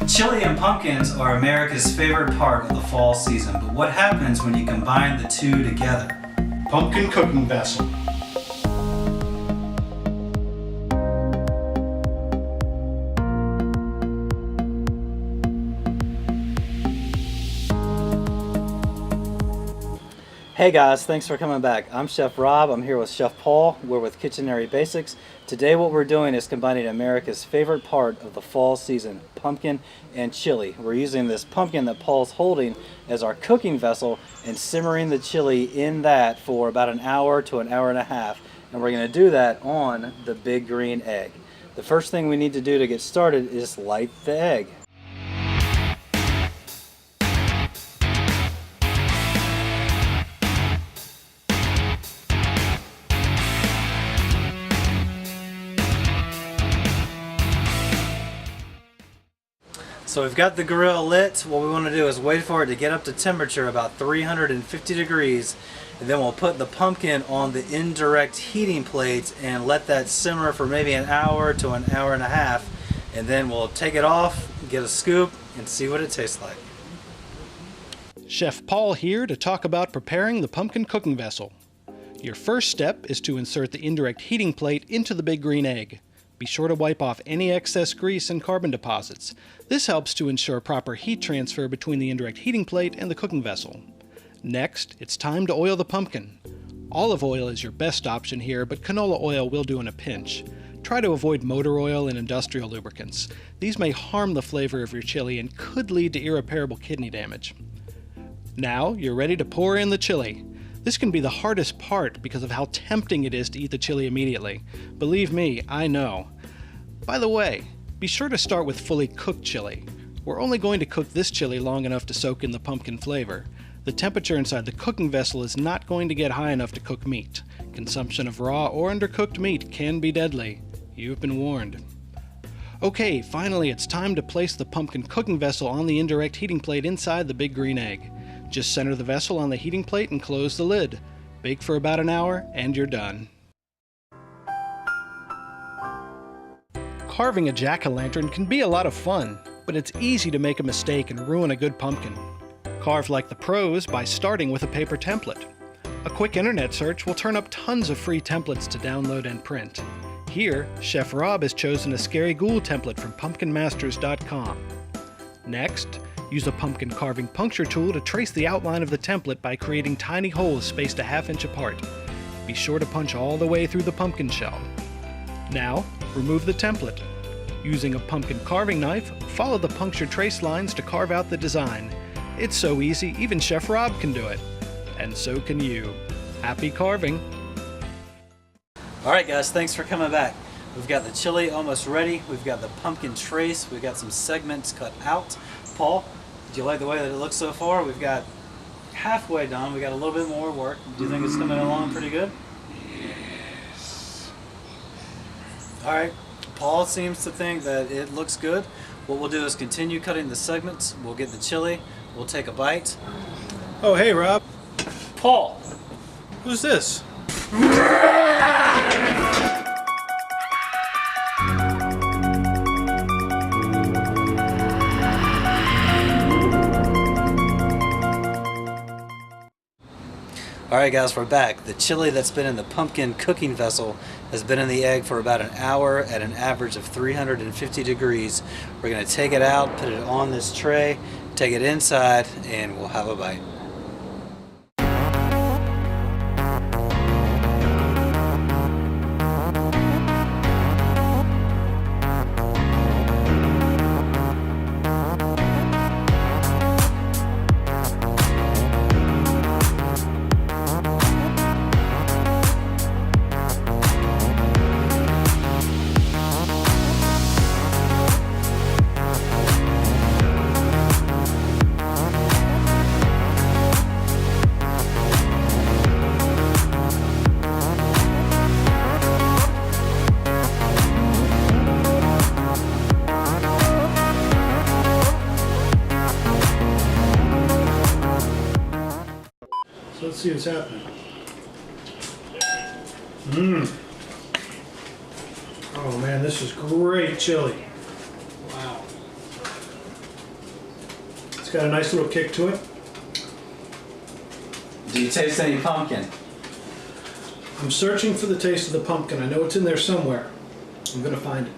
Chili and pumpkins are America's favorite part of the fall season, but what happens when you combine the two together? Pumpkin cooking vessel. Hey guys, thanks for coming back. I'm Chef Rob. I'm here with Chef Paul. We're with Kitchenary Basics. Today what we're doing is combining America's favorite part of the fall season, pumpkin and chili. We're using this pumpkin that Paul's holding as our cooking vessel and simmering the chili in that for about an hour to an hour and a half. And we're going to do that on the big green egg. The first thing we need to do to get started is light the egg. So we've got the grill lit. What we want to do is wait for it to get up to temperature about 350 degrees, and then we'll put the pumpkin on the indirect heating plates and let that simmer for maybe an hour to an hour and a half, and then we'll take it off, get a scoop, and see what it tastes like. Chef Paul here to talk about preparing the pumpkin cooking vessel. Your first step is to insert the indirect heating plate into the big green egg. Be sure to wipe off any excess grease and carbon deposits. This helps to ensure proper heat transfer between the indirect heating plate and the cooking vessel. Next, it's time to oil the pumpkin. Olive oil is your best option here, but canola oil will do in a pinch. Try to avoid motor oil and industrial lubricants. These may harm the flavor of your chili and could lead to irreparable kidney damage. Now, you're ready to pour in the chili. This can be the hardest part because of how tempting it is to eat the chili immediately. Believe me, I know. By the way, be sure to start with fully cooked chili. We're only going to cook this chili long enough to soak in the pumpkin flavor. The temperature inside the cooking vessel is not going to get high enough to cook meat. Consumption of raw or undercooked meat can be deadly. You've been warned. Okay, finally it's time to place the pumpkin cooking vessel on the indirect heating plate inside the big green egg. Just center the vessel on the heating plate and close the lid. Bake for about an hour and you're done. Carving a jack-o'-lantern can be a lot of fun, but it's easy to make a mistake and ruin a good pumpkin. Carve like the pros by starting with a paper template. A quick internet search will turn up tons of free templates to download and print. Here, Chef Rob has chosen a Scary Ghoul template from pumpkinmasters.com. Next, use a pumpkin carving puncture tool to trace the outline of the template by creating tiny holes spaced a ½ inch apart. Be sure to punch all the way through the pumpkin shell. Now, remove the template. Using a pumpkin carving knife, follow the puncture trace lines to carve out the design. It's so easy, even Chef Rob can do it. And so can you. Happy carving! Alright guys, thanks for coming back. We've got the chili almost ready. We've got the pumpkin trace. We've got some segments cut out. Paul, do you like the way that it looks so far? We've got halfway done. We got a little bit more work. Do you think it's coming along pretty good? Yes. All right. Paul seems to think that it looks good. What we'll do is continue cutting the segments. We'll get the chili. We'll take a bite. Oh, hey, Rob. Paul. Who's this? Alright guys, we're back. The chili that's been in the pumpkin cooking vessel has been in the egg for about an hour at an average of 350 degrees. We're going to take it out, put it on this tray, take it inside, and we'll have a bite. So let's see what's happening. Oh man, this is great chili. Wow. It's got a nice little kick to it. Do you taste any pumpkin? I'm searching for the taste of the pumpkin. I know it's in there somewhere. I'm going to find it.